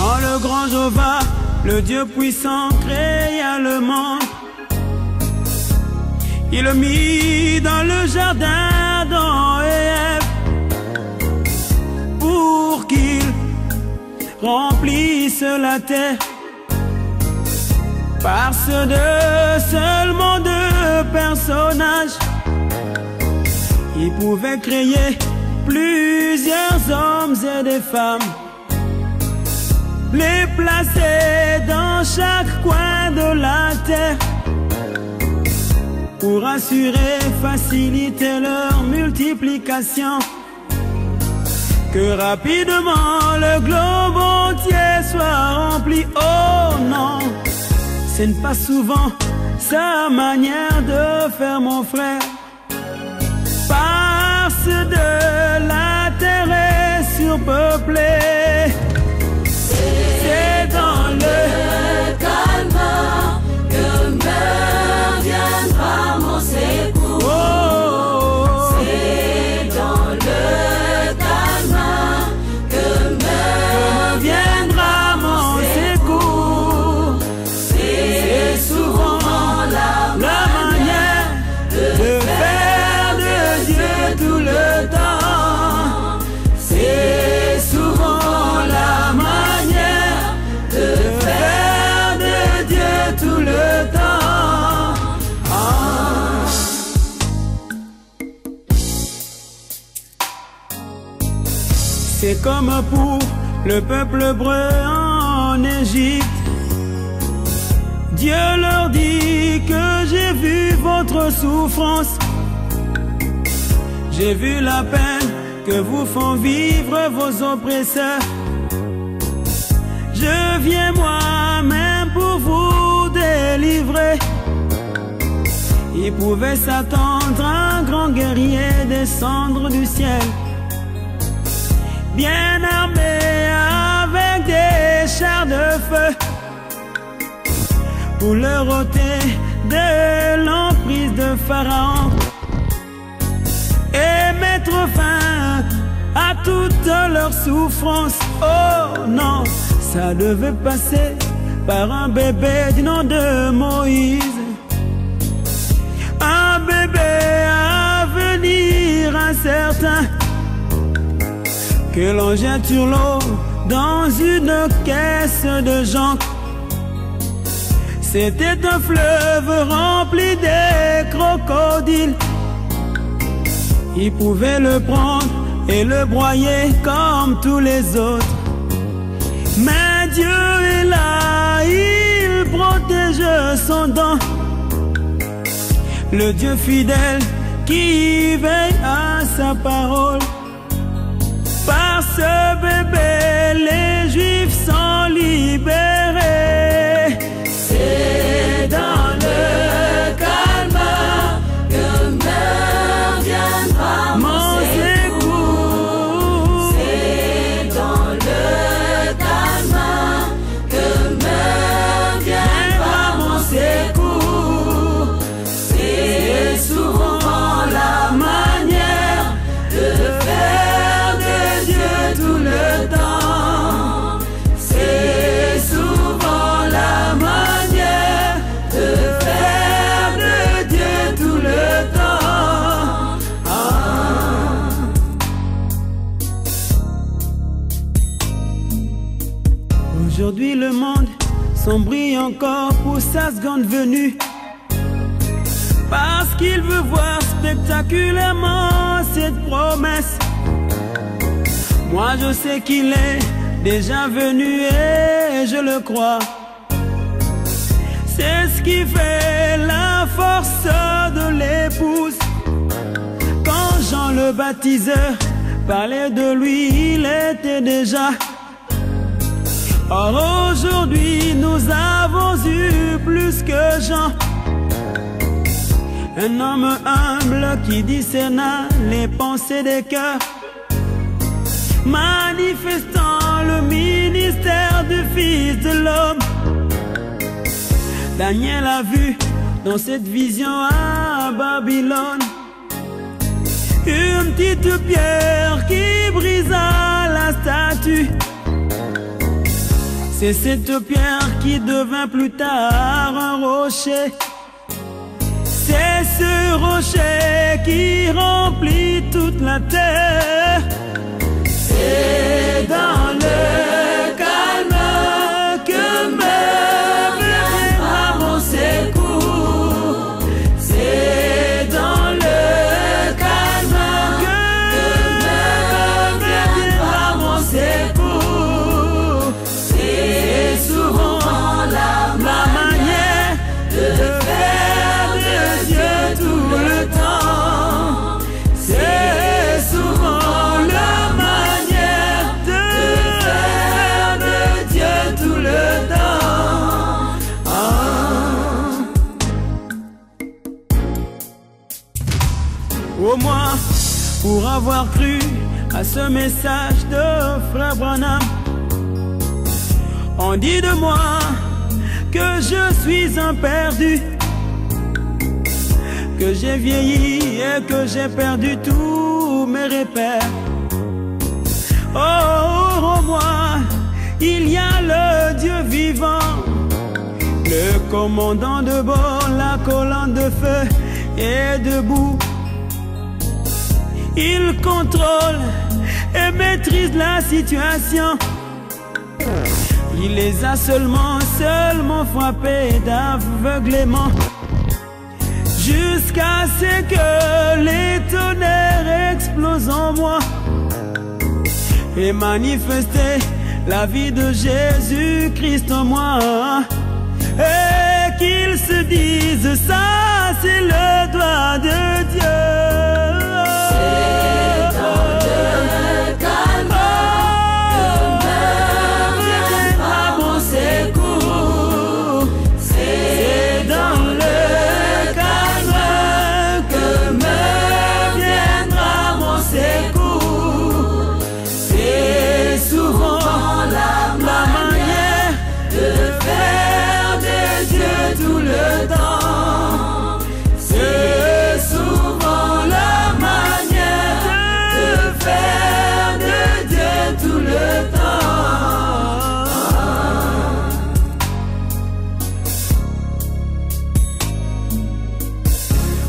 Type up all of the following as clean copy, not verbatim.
Quand le grand Jéhovah, le Dieu puissant, créa le monde, il le mit dans le jardin d'Adam et Ève pour qu'il remplisse la terre. Parce de seulement deux personnages, il pouvait créer plusieurs hommes et des femmes, les placer dans chaque coin de la terre pour assurer, faciliter leur multiplication. Que rapidement le globe entier soit rempli. Oh non, ce n'est pas souvent sa manière de faire, mon frère. Parce de la terre est surpeuplée. C'est dans le calme que me viendra mon secours. Oh, c'est dans le calme que me viendra mon secours. C'est souvent la manière de faire de Dieu tout le temps. C'est souvent la manière de faire de Dieu tout le temps. C'est comme pour le peuple hébreu en Égypte. Dieu leur dit que j'ai vu votre souffrance, j'ai vu la peine que vous font vivre vos oppresseurs. Je viens moi-même pour vous délivrer. Il pouvait s'attendre à un grand guerrier descendre du ciel, bien armé avec des chars de feu, pour leur ôter de l'emprise de Pharaon et mettre fin à toute leur souffrance. Oh non, ça devait passer par un bébé du nom de Moïse, un bébé à venir incertain, que l'on jette sur l'eau dans une caisse de jonc. C'était un fleuve rempli des crocodiles. Il pouvait le prendre et le broyer comme tous les autres. Mais Dieu est là, il protège son don. Le Dieu fidèle qui veille à sa parole. Par ce bébé, les Juifs sont libérés. C'est dans le calme que me viendra mon secours. C'est dans le calme que me viendra mon secours. C'est souvent la manière de faire de Dieu tout le temps. C'est souvent la manière de faire de Dieu tout le temps. Aujourd'hui le monde sombrit encore pour sa seconde venue, parce qu'il veut voir spectaculairement cette promesse. Moi je sais qu'il est déjà venu et je le crois. C'est ce qui fait la force de l'épouse. Quand Jean le baptiseur parlait de lui, il était déjà. Or aujourd'hui nous avons eu plus que Jean, un homme humble qui discerna les pensées des cœurs, manifestant le ministère du Fils de l'homme. Daniel a vu dans cette vision à Babylone une petite pierre qui brisa la statue. C'est cette pierre qui devint plus tard un rocher. C'est ce rocher qui remplit toute la terre. C'est dans le calme que me viendra mon secours. C'est dans le calme que me viendra mon secours. C'est souvent la manière de faire de Dieu tout le temps. C'est souvent la manière de faire de Dieu tout le temps. Au moins, pour avoir cru à ce message de Frère Branham, on dit de moi que je suis un perdu, que j'ai vieilli et que j'ai perdu tous mes repères. Oh, en moi, il y a le Dieu vivant, le commandant de bord, la colonne de feu est debout. Il contrôle et maîtrise la situation. Il les a seulement frappés d'aveuglement, jusqu'à ce que les tonnerres explosent en moi et manifester la vie de Jésus-Christ en moi. Et qu'ils se disent, ça c'est le doigt de Dieu. C'est dans le calme que me viendra mon secours. C'est dans le calme que me viendra mon secours. C'est souvent la manière de faire de Dieu tout le temps. C'est souvent la manière de faire de Dieu tout le temps.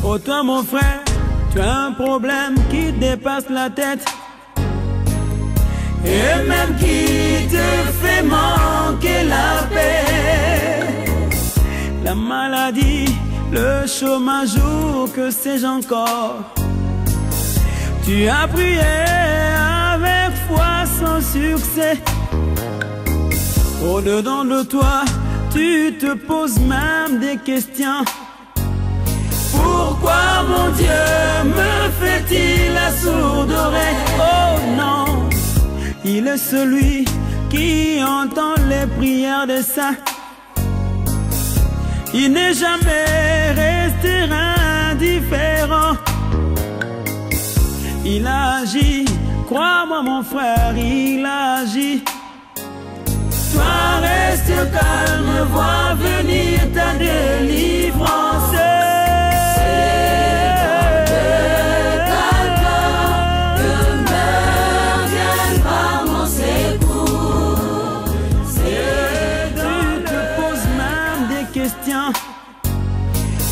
Oh toi mon frère, tu as un problème qui dépasse la tête et même qui te fait manquer la paix. La maladie, le chômage ou que sais-je encore. Tu as prié avec foi sans succès. Au-dedans de toi, tu te poses même des questions. Pourquoi mon Dieu me fait-il la sourde oreille? Oh non, il est celui qui entend les prières des saints. Il n'est jamais resté indifférent. Il a agi, crois-moi mon frère, il a agi. Toi reste calme, vois venir ta délivrance.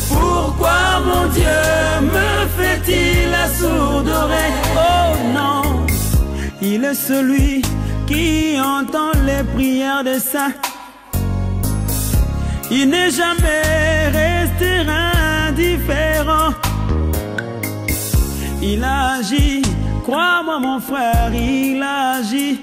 Pourquoi mon Dieu me fait-il la sourde oreille? Oh non, il est celui qui entend les prières des saints. Il n'est jamais resté indifférent. Il a agi, crois-moi mon frère, il a agi.